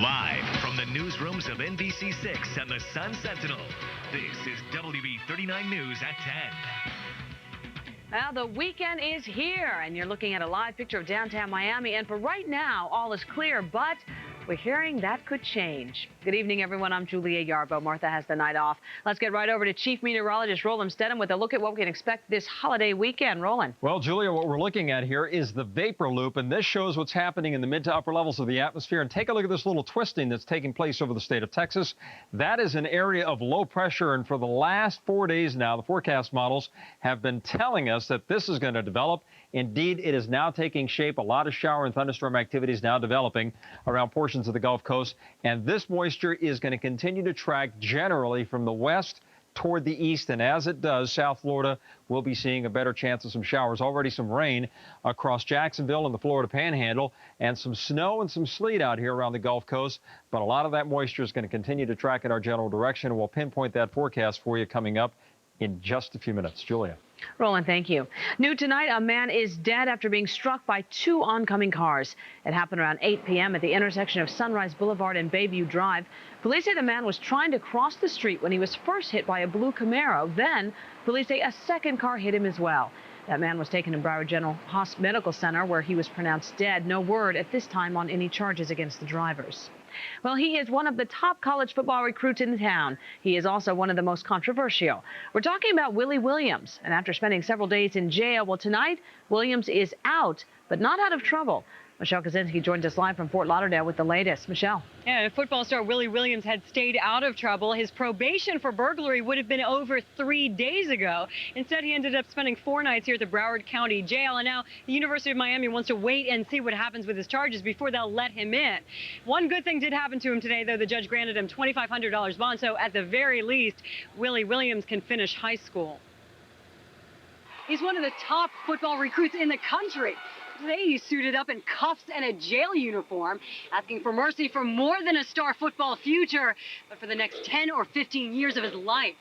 Live from the newsrooms of NBC6 and the Sun Sentinel, this is WB39 News at 10. Well, the weekend is here, and you're looking at a live picture of downtown Miami. And for right now, all is clear, but we're hearing that could change. Good evening, everyone. I'm Julia Yarbo. Martha has the night off. Let's get right over to Chief Meteorologist Roland Stedham with a look at what we can expect this holiday weekend. Roland. Well, Julia, what we're looking at here is the vapor loop, and this shows what's happening in the mid to upper levels of the atmosphere. And take a look at this little twisting that's taking place over the state of Texas. That is an area of low pressure, and for the last 4 days now, the forecast models have been telling us that this is going to develop. Indeed, it is now taking shape. A lot of shower and thunderstorm activity is now developing around portions of the Gulf Coast, and this moisture is going to continue to track generally from the west toward the east, and as it does, South Florida will be seeing a better chance of some showers. Already some rain across Jacksonville and the Florida Panhandle, and some snow and some sleet out here around the Gulf Coast, but a lot of that moisture is going to continue to track in our general direction, and we'll pinpoint that forecast for you coming up in just a few minutes. Julia. Roland, thank you. New tonight, a man is dead after being struck by two oncoming cars. It happened around 8 p.m. at the intersection of Sunrise Boulevard and Bayview Drive. Police say the man was trying to cross the street when he was first hit by a blue Camaro. Then, police say a second car hit him as well. That man was taken to Broward General Medical Center, where he was pronounced dead. No word at this time on any charges against the drivers. Well, he is one of the top college football recruits in town. He is also one of the most controversial. We're talking about Willie Williams. And after spending several days in jail, well, tonight, Williams is out, but not out of trouble. Michelle Kaczynski joins us live from Fort Lauderdale with the latest. Michelle. Yeah, football star Willie Williams had stayed out of trouble. His probation for burglary would have been over 3 days ago. Instead, he ended up spending 4 nights here at the Broward County Jail. And now the University of Miami wants to wait and see what happens with his charges before they'll let him in. One good thing did happen to him today, though. The judge granted him $2,500 bond. So at the very least, Willie Williams can finish high school. He's one of the top football recruits in the country. Today he's suited up in cuffs and a jail uniform, asking for mercy for more than a star football future, but for the next 10 or 15 years of his life.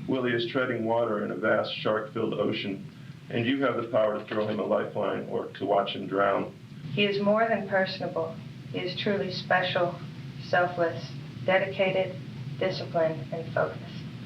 Willie is treading water in a vast shark-filled ocean, and you have the power to throw him a lifeline or to watch him drown. He is more than personable. He is truly special, selfless, dedicated, disciplined, and focused.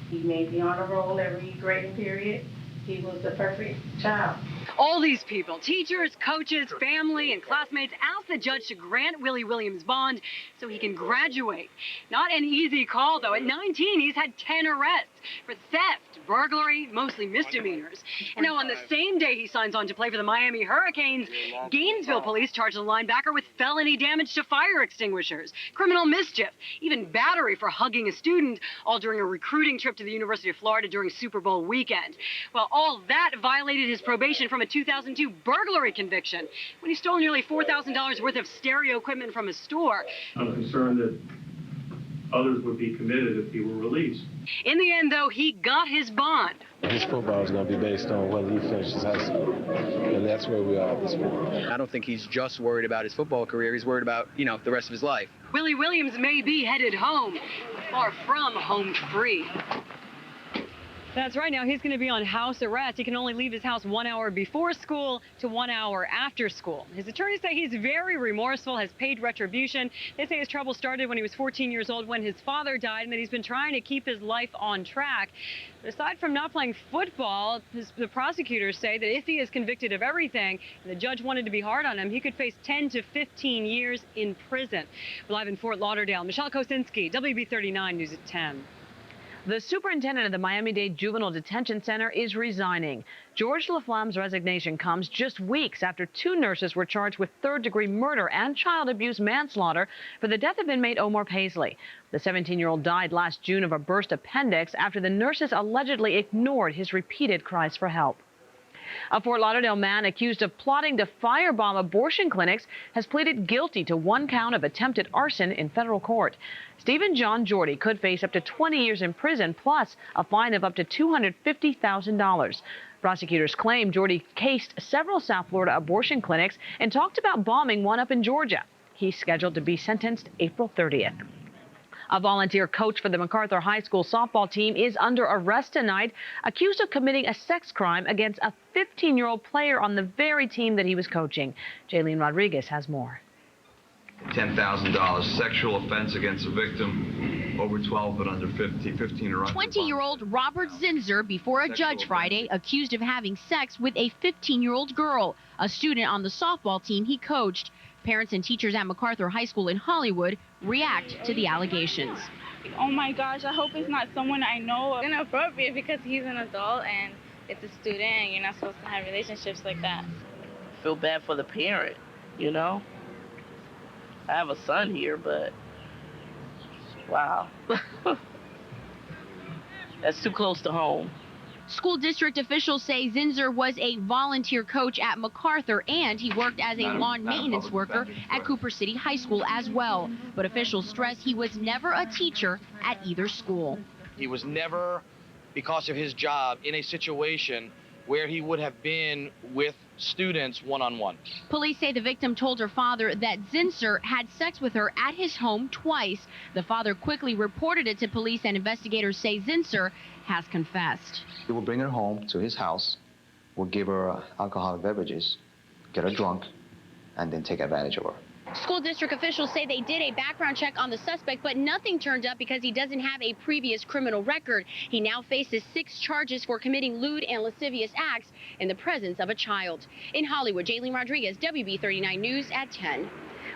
He made the honor roll every grading period. He was the perfect child. All these people, teachers, coaches, family, and classmates asked the judge to grant Willie Williams bond so he can graduate. Not an easy call, though. At 19, he's had 10 arrests for theft, burglary, mostly misdemeanors. And now on the same day he signs on to play for the Miami Hurricanes, Gainesville police charge the linebacker with felony damage to fire extinguishers, criminal mischief, even battery for hugging a student, all during a recruiting trip to the University of Florida during Super Bowl weekend. Well, all that violated his probation from a 2002 burglary conviction when he stole nearly $4,000 worth of stereo equipment from a store. I'm concerned that others would be committed if he were released. In the end, though, he got his bond. His football is going to be based on whether he finishes high school, and that's where we are at this point. I don't think he's just worried about his football career. He's worried about, the rest of his life. Willie Williams may be headed home, but far from home free. That's right. Now he's going to be on house arrest. He can only leave his house 1 hour before school to 1 hour after school. His attorneys say he's very remorseful, has paid retribution. They say his trouble started when he was 14 years old when his father died, and that he's been trying to keep his life on track. But aside from not playing football, the prosecutors say that if he is convicted of everything, and the judge wanted to be hard on him, he could face 10 to 15 years in prison. We're live in Fort Lauderdale. Michelle Kaczynski, WB39 News at 10. The superintendent of the Miami-Dade Juvenile Detention Center is resigning. George LaFlamme's resignation comes just weeks after 2 nurses were charged with third-degree murder and child abuse manslaughter for the death of inmate Omar Paisley. The 17-year-old died last June of a burst appendix after the nurses allegedly ignored his repeated cries for help. A Fort Lauderdale man accused of plotting to firebomb abortion clinics has pleaded guilty to 1 count of attempted arson in federal court. Stephen John Jordy could face up to 20 years in prison, plus a fine of up to $250,000. Prosecutors claim Jordy cased several South Florida abortion clinics and talked about bombing one up in Georgia. He's scheduled to be sentenced April 30th. A volunteer coach for the MacArthur High School softball team is under arrest tonight, accused of committing a sex crime against a 15-year-old player on the very team that he was coaching. Jaylene Rodriguez has more. $10,000. Sexual offense against a victim over 12 but under 15 or under. 20-year-old Robert Zinser before a judge Friday accused of having sex with a 15-year-old girl, a student on the softball team he coached. Parents and teachers at MacArthur High School in Hollywood react to the allegations. Oh my gosh, I hope it's not someone I know. It's inappropriate because he's an adult and it's a student and you're not supposed to have relationships like that. I feel bad for the parent, you know? I have a son here, but wow. That's too close to home. School district officials say Zinser was a volunteer coach at MacArthur and he worked as a lawn maintenance worker at Cooper City High School as well. But officials stress he was never a teacher at either school. He was never, because of his job, in a situation where he would have been with students one-on-one. Police say the victim told her father that Zinser had sex with her at his home twice. The father quickly reported it to police and investigators say Zinser has confessed. He will bring her home to his house, will give her alcoholic beverages, get her drunk, and then take advantage of her. School district officials say they did a background check on the suspect, but nothing turned up because he doesn't have a previous criminal record. He now faces 6 charges for committing lewd and lascivious acts in the presence of a child. In Hollywood, Jaylene Rodriguez, WB39 News at 10.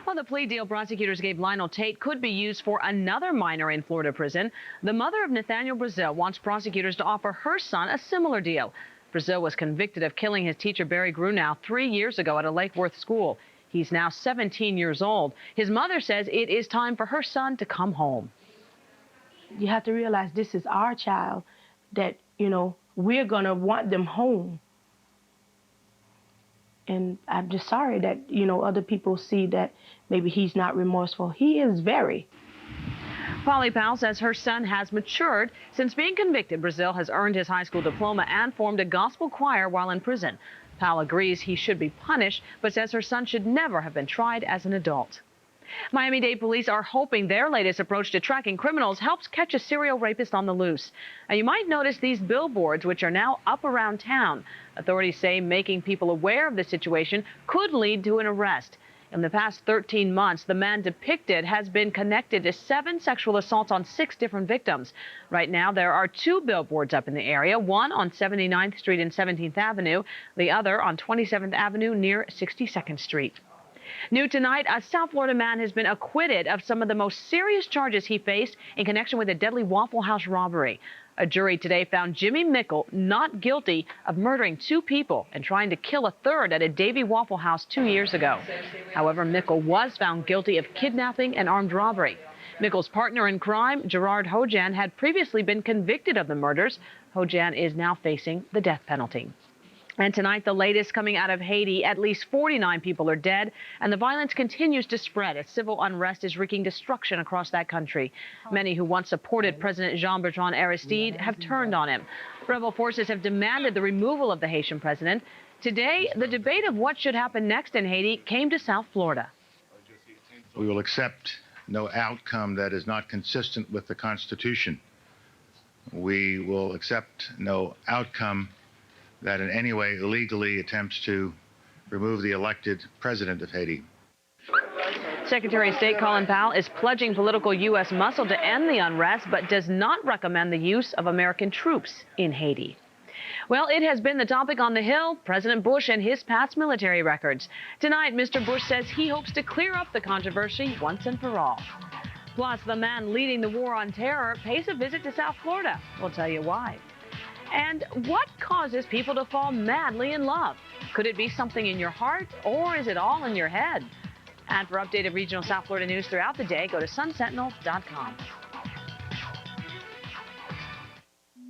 Well, the plea deal prosecutors gave Lionel Tate could be used for another minor in Florida prison. The mother of Nathaniel Brazil wants prosecutors to offer her son a similar deal. Brazil was convicted of killing his teacher Barry Grunow 3 years ago at a Lake Worth school. He's now 17 years old. His mother says it is time for her son to come home. You have to realize this is our child, that, you know, we're going to want them home. And I'm just sorry that, you know, other people see that maybe he's not remorseful. He is very. Polly Powell says her son has matured. Since being convicted, Brazil has earned his high school diploma and formed a gospel choir while in prison. Powell agrees he should be punished, but says her son should never have been tried as an adult. Miami-Dade police are hoping their latest approach to tracking criminals helps catch a serial rapist on the loose. Now, you might notice these billboards, which are now up around town. Authorities say making people aware of the situation could lead to an arrest. In the past 13 months, the man depicted has been connected to 7 sexual assaults on 6 different victims. Right now, there are 2 billboards up in the area, one on 79th Street and 17th Avenue, the other on 27th Avenue near 62nd Street. New tonight, a South Florida man has been acquitted of some of the most serious charges he faced in connection with a deadly Waffle House robbery. A jury today found Jimmy Mickle not guilty of murdering 2 people and trying to kill a third at a Davy Waffle House 2 years ago. However, Mickle was found guilty of kidnapping and armed robbery. Mickle's partner in crime, Gerard Hojan, had previously been convicted of the murders. Hojan is now facing the death penalty. And tonight, the latest coming out of Haiti, at least 49 people are dead, and the violence continues to spread as civil unrest is wreaking destruction across that country. Many who once supported President Jean-Bertrand Aristide have turned on him. Rebel forces have demanded the removal of the Haitian president. Today, the debate of what should happen next in Haiti came to South Florida. We will accept no outcome that is not consistent with the Constitution. We will accept no outcome that in any way illegally attempts to remove the elected president of Haiti. Secretary of State Colin Powell is pledging political U.S. muscle to end the unrest, but does not recommend the use of American troops in Haiti. Well, it has been the topic on the Hill, President Bush and his past military records. Tonight, Mr. Bush says he hopes to clear up the controversy once and for all. Plus, the man leading the war on terror pays a visit to South Florida. We'll tell you why. And what causes people to fall madly in love? Could it be something in your heart, or is it all in your head? And for updated regional South Florida news throughout the day, go to sunsentinel.com.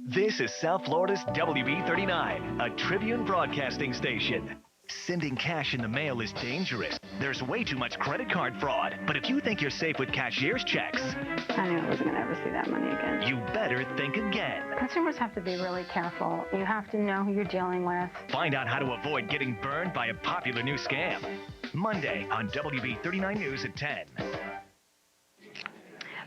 This is South Florida's WB39, a Tribune broadcasting station. Sending cash in the mail is dangerous. There's way too much credit card fraud. But if you think you're safe with cashier's checks, I knew I wasn't going to ever see that money again. you better think again. Consumers have to be really careful. You have to know who you're dealing with. Find out how to avoid getting burned by a popular new scam. Monday on WB39 News at 10.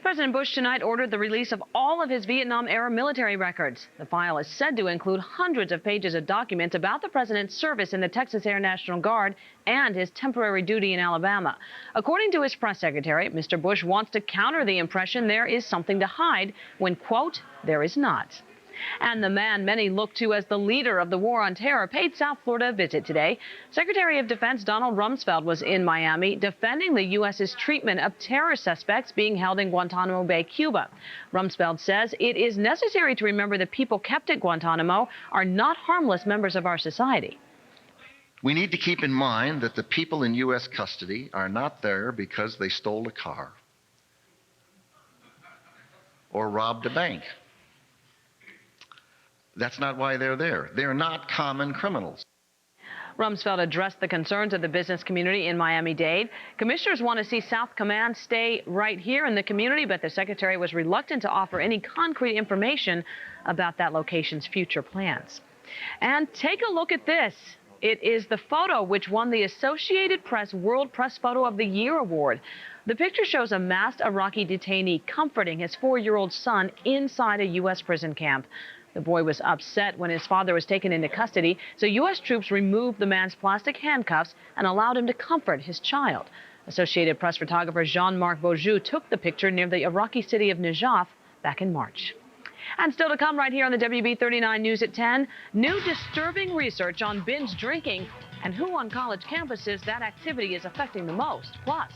President Bush tonight ordered the release of all of his Vietnam-era military records. The file is said to include hundreds of pages of documents about the president's service in the Texas Air National Guard and his temporary duty in Alabama. According to his press secretary, Mr. Bush wants to counter the impression there is something to hide when, quote, there is not. And the man many look to as the leader of the war on terror paid South Florida a visit today. Secretary of Defense Donald Rumsfeld was in Miami defending the U.S.'s treatment of terror suspects being held in Guantanamo Bay, Cuba. Rumsfeld says it is necessary to remember that people kept at Guantanamo are not harmless members of our society. We need to keep in mind that the people in U.S. custody are not there because they stole a car or robbed a bank. That's not why they're there. They're not common criminals. Rumsfeld addressed the concerns of the business community in Miami-Dade. Commissioners want to see South Command stay right here in the community, but the secretary was reluctant to offer any concrete information about that location's future plans. And take a look at this. It is the photo which won the Associated Press World Press Photo of the Year award. The picture shows a masked Iraqi detainee comforting his 4-year-old son inside a U.S. prison camp. The boy was upset when his father was taken into custody, so U.S. troops removed the man's plastic handcuffs and allowed him to comfort his child. Associated Press photographer Jean-Marc Beaujeu took the picture near the Iraqi city of Najaf back in March. And still to come right here on the WB39 News at 10, new disturbing research on binge drinking and who on college campuses that activity is affecting the most. Plus,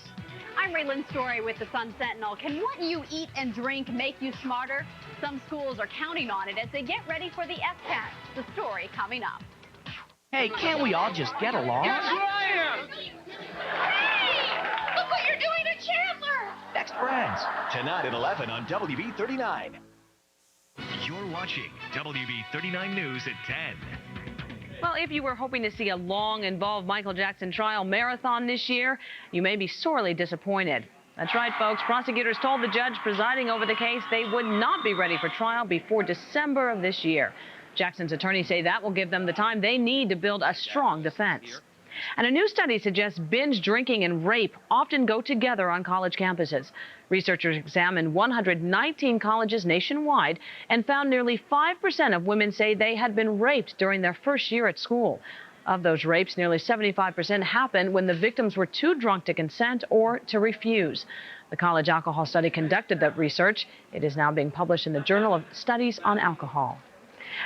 I'm Raylan Story with the Sun Sentinel. Can what you eat and drink make you smarter? Some schools are counting on it as they get ready for the FCAT. The story coming up. Hey, can't we all just get along? Yes, I am! Hey! Look what you're doing to Chandler! Best friends. Tonight at 11 on WB39. You're watching WB39 News at 10. Well, if you were hoping to see a long, involved Michael Jackson trial marathon this year, you may be sorely disappointed. That's right, folks. Prosecutors told the judge presiding over the case they would not be ready for trial before December of this year. Jackson's attorneys say that will give them the time they need to build a strong defense. And a new study suggests binge drinking and rape often go together on college campuses. Researchers examined 119 colleges nationwide and found nearly 5% of women say they had been raped during their first year at school. Of those rapes, nearly 75% happened when the victims were too drunk to consent or to refuse. The college alcohol study conducted that research. It is now being published in the Journal of Studies on Alcohol.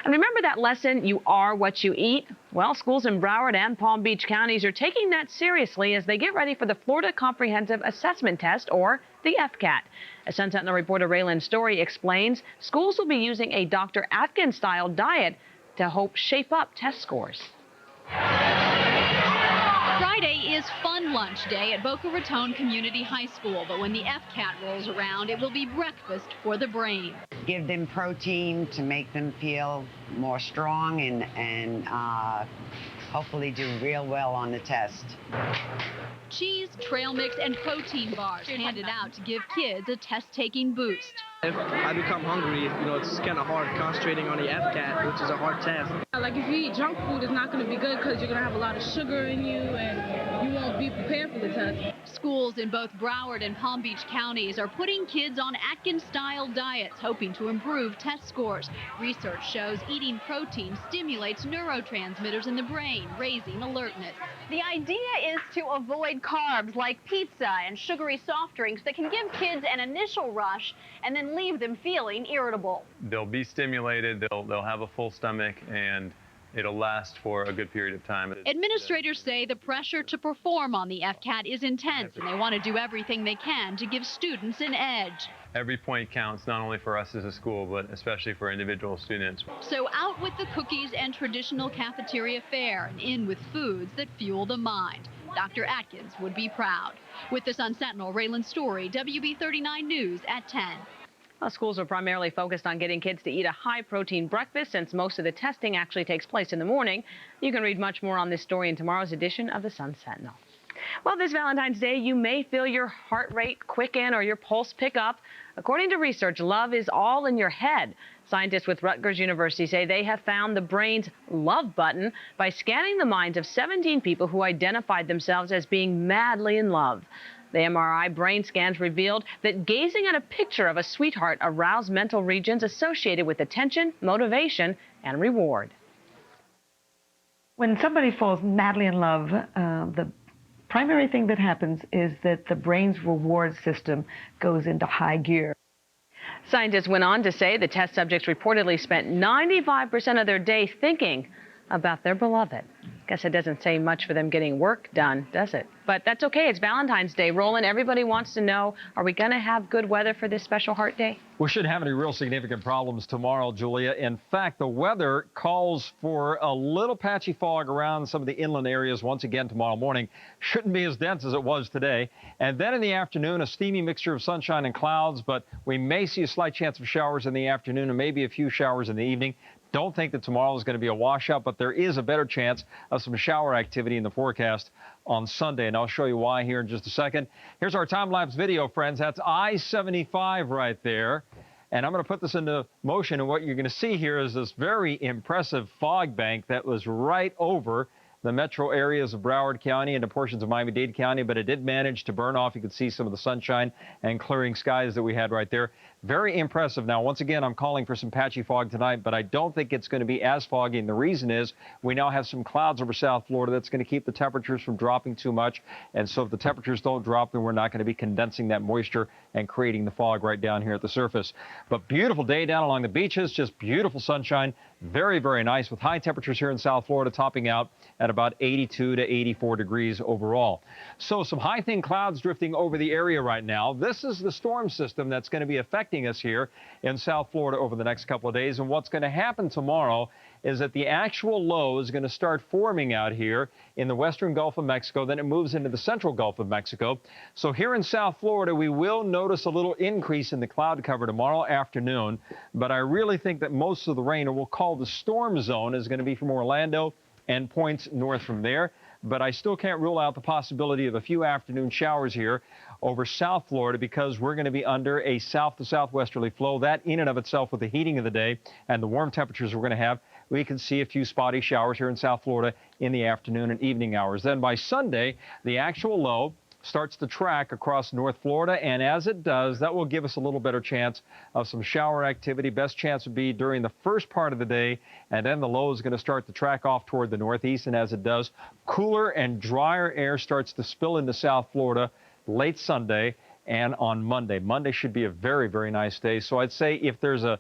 And remember that lesson, you are what you eat? Well, schools in Broward and Palm Beach counties are taking that seriously as they get ready for the Florida Comprehensive Assessment Test, or the FCAT. As Sun Sentinel reporter Raylan Story explains, schools will be using a Dr. Atkins-style diet to help shape up test scores. Friday is Fun Lunch Day at Boca Raton Community High School, but when the FCAT rolls around, it will be breakfast for the brain. Give them protein to make them feel more strong and hopefully do real well on the test. Cheese, trail mix, and protein bars handed out to give kids a test-taking boost. If I become hungry, it's kind of hard concentrating on the FCAT, which is a hard test. Like if you eat junk food, it's not going to be good because you're going to have a lot of sugar in you and you won't be prepared for the test. Schools in both Broward and Palm Beach counties are putting kids on Atkins-style diets, hoping to improve test scores. Research shows eating protein stimulates neurotransmitters in the brain, raising alertness. The idea is to avoid carbs like pizza and sugary soft drinks that can give kids an initial rush and then leave them feeling irritable. They'll be stimulated, they'll have a full stomach, and it'll last for a good period of time. Administrators say the pressure to perform on the FCAT is intense, and they want to do everything they can to give students an edge. Every point counts, not only for us as a school, but especially for individual students. So out with the cookies and traditional cafeteria fare, and in with foods that fuel the mind. Dr. Atkins would be proud. With the Sun Sentinel, Raylan Story, WB39 News at 10. Well, schools are primarily focused on getting kids to eat a high-protein breakfast since most of the testing actually takes place in the morning. You can read much more on this story in tomorrow's edition of the Sun Sentinel. Well, this Valentine's Day, you may feel your heart rate quicken or your pulse pick up. According to research, love is all in your head. Scientists with Rutgers University say they have found the brain's love button by scanning the minds of 17 people who identified themselves as being madly in love. The MRI brain scans revealed that gazing at a picture of a sweetheart aroused mental regions associated with attention, motivation, and reward. When somebody falls madly in love, the primary thing that happens is that the brain's reward system goes into high gear. Scientists went on to say the test subjects reportedly spent 95% of their day thinking about their beloved. Guess it doesn't say much for them getting work done, does it? But that's okay. It's Valentine's Day. Roland, everybody wants to know, are we going to have good weather for this special heart day? We shouldn't have any real significant problems tomorrow, Julia. In fact, the weather calls for a little patchy fog around some of the inland areas once again tomorrow morning. Shouldn't be as dense as it was today. And then in the afternoon, a steamy mixture of sunshine and clouds, but we may see a slight chance of showers in the afternoon and maybe a few showers in the evening. Don't think that tomorrow is going to be a washout, but there is a better chance of some shower activity in the forecast on Sunday, and I'll show you why here in just a second. Here's our time-lapse video, friends. That's I-75 right there, and I'm going to put this into motion, and what you're going to see here is this very impressive fog bank that was right over the metro areas of Broward County and portions of Miami-Dade County, but it did manage to burn off. You could see some of the sunshine and clearing skies that we had right there. Very impressive. Now, once again, I'm calling for some patchy fog tonight, but I don't think it's going to be as foggy, and the reason is we now have some clouds over South Florida that's going to keep the temperatures from dropping too much, and so if the temperatures don't drop, then we're not going to be condensing that moisture and creating the fog right down here at the surface. But beautiful day down along the beaches, just beautiful sunshine, very, very nice, with high temperatures here in South Florida topping out at about 82 to 84 degrees overall. So some high thin clouds drifting over the area right now. This is the storm system that's going to be affecting us here in South Florida over the next couple of days. And what's going to happen tomorrow is that the actual low is going to start forming out here in the western Gulf of Mexico. Then it moves into the central Gulf of Mexico. So here in South Florida, we will notice a little increase in the cloud cover tomorrow afternoon. But I really think that most of the rain, or we'll call the storm zone, is going to be from Orlando and points north from there. But I still can't rule out the possibility of a few afternoon showers here over South Florida, because we're going to be under a south to southwesterly flow. That in and of itself, with the heating of the day and the warm temperatures we're going to have, we can see a few spotty showers here in South Florida in the afternoon and evening hours. Then by Sunday, the actual low starts to track across North Florida, and as it does, that will give us a little better chance of some shower activity. Best chance would be during the first part of the day, and then the low is going to start to track off toward the northeast, and as it does, cooler and drier air starts to spill into South Florida late Sunday and on Monday. Monday should be a very, very nice day. So I'd say if there's a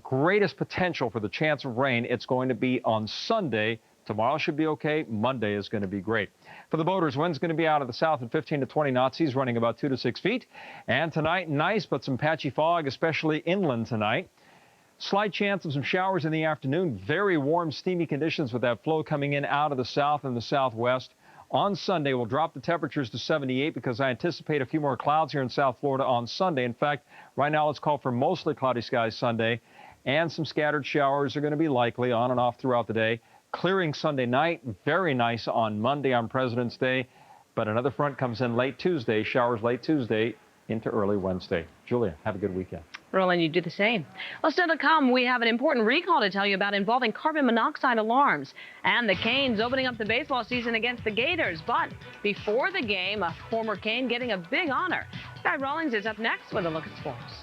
greatest potential for the chance of rain, it's going to be on Sunday. Tomorrow should be okay. Monday is going to be great. For the boaters, wind's going to be out of the south at 15 to 20 knots. He's running about 2 to 6 feet. And tonight, nice, but some patchy fog, especially inland tonight. Slight chance of some showers in the afternoon. Very warm, steamy conditions with that flow coming in out of the south and the southwest. On Sunday, we'll drop the temperatures to 78 because I anticipate a few more clouds here in South Florida on Sunday. In fact, right now, let's call for mostly cloudy skies Sunday, and some scattered showers are going to be likely on and off throughout the day. Clearing Sunday night, very nice on Monday on President's Day, but another front comes in late Tuesday, showers late Tuesday into early Wednesday. Julia, have a good weekend. Roland, you do the same. Well, still to come, we have an important recall to tell you about involving carbon monoxide alarms. And the Canes opening up the baseball season against the Gators. But before the game, a former Cane getting a big honor. Guy Rawlings is up next with a look at sports.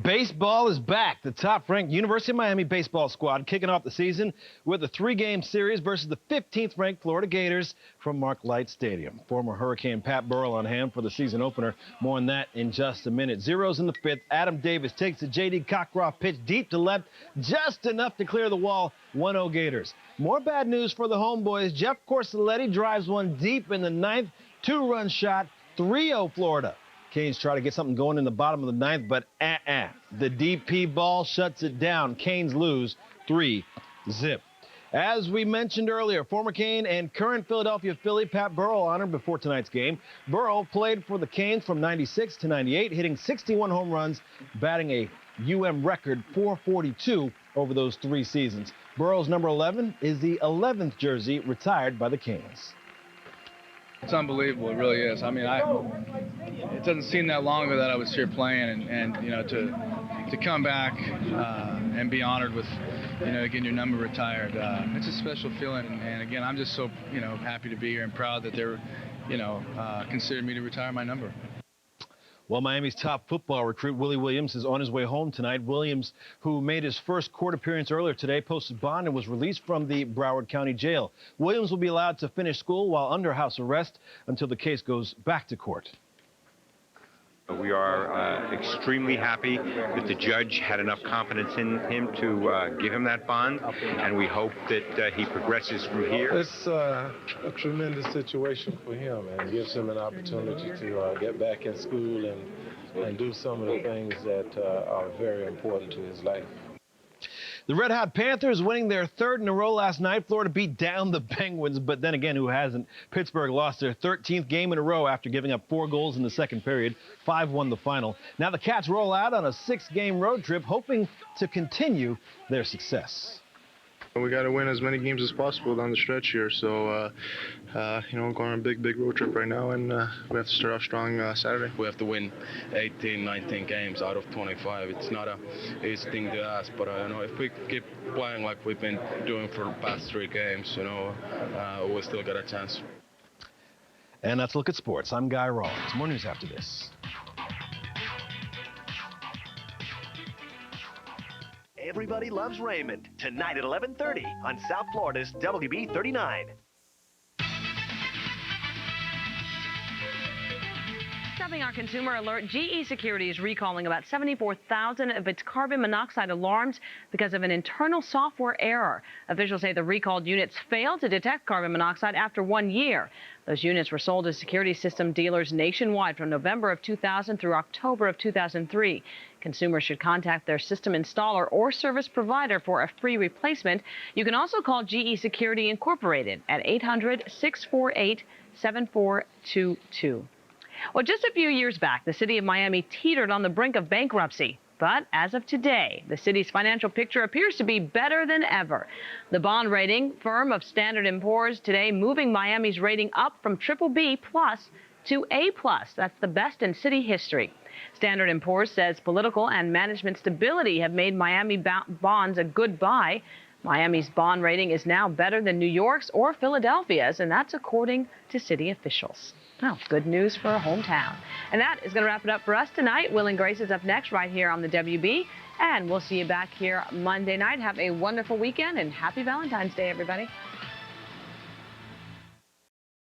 Baseball is back. The top-ranked University of Miami baseball squad kicking off the season with a 3-game series versus the 15th-ranked Florida Gators from Mark Light Stadium. Former Hurricane Pat Burrell on hand for the season opener. More on that in just a minute. Zeros in the 5th. Adam Davis takes a J.D. Cockcroft pitch deep to left, just enough to clear the wall. 1-0 Gators. More bad news for the homeboys. Jeff Corselletti drives one deep in the 9th. 2-run shot. 3-0 Florida. Canes try to get something going in the bottom of the 9th, but the DP ball shuts it down. Canes lose 3-0. As we mentioned earlier, former Cane and current Philadelphia Philly Pat Burrell honored before tonight's game. Burrell played for the Canes from 96 to 98, hitting 61 home runs, batting a UM record .442 over those 3 seasons. Burrell's number 11 is the 11th jersey retired by the Canes. It's unbelievable, it really is. I mean, it doesn't seem that long ago that I was here playing, and you know, to come back and be honored with getting your number retired. It's a special feeling, and again, I'm just so, happy to be here and proud that they're, considered me to retire my number. Well, Miami's top football recruit, Willie Williams, is on his way home tonight. Williams, who made his first court appearance earlier today, posted bond and was released from the Broward County Jail. Williams will be allowed to finish school while under house arrest until the case goes back to court. We are extremely happy that the judge had enough confidence in him to give him that bond, and we hope that he progresses from here. It's a tremendous situation for him and gives him an opportunity to get back in school and do some of the things that are very important to his life. The Red Hot Panthers winning their third in a row last night. Florida beat down the Penguins, but then again, who hasn't? Pittsburgh lost their 13th game in a row after giving up 4 goals in the second period. 5-1 the final. Now the Cats roll out on a 6-game road trip, hoping to continue their success. We got to win as many games as possible down the stretch here. So, we're going on a big road trip right now, and we have to start off strong Saturday. We have to win 18, 19 games out of 25. It's not an easy thing to ask, but if we keep playing like we've been doing for the past 3 games, we'll still get a chance. And let's look at sports. I'm Guy Rawlins. More news after this. Everybody Loves Raymond, tonight at 11:30 on South Florida's WB 39. Stopping our consumer alert, GE Security is recalling about 74,000 of its carbon monoxide alarms because of an internal software error. Officials say the recalled units failed to detect carbon monoxide after 1 year. Those units were sold to security system dealers nationwide from November of 2000 through October of 2003. Consumers should contact their system installer or service provider for a free replacement. You can also call GE Security Incorporated at 800-648-7422. Well, just a few years back, the city of Miami teetered on the brink of bankruptcy. But as of today, the city's financial picture appears to be better than ever. The bond rating firm of Standard & Poor's today moving Miami's rating up from BBB+ to A+. That's the best in city history. Standard & Poor's says political and management stability have made Miami bonds a good buy. Miami's bond rating is now better than New York's or Philadelphia's, and that's according to city officials. Well, good news for a hometown. And that is going to wrap it up for us tonight. Will and Grace is up next right here on the WB. And we'll see you back here Monday night. Have a wonderful weekend and happy Valentine's Day, everybody.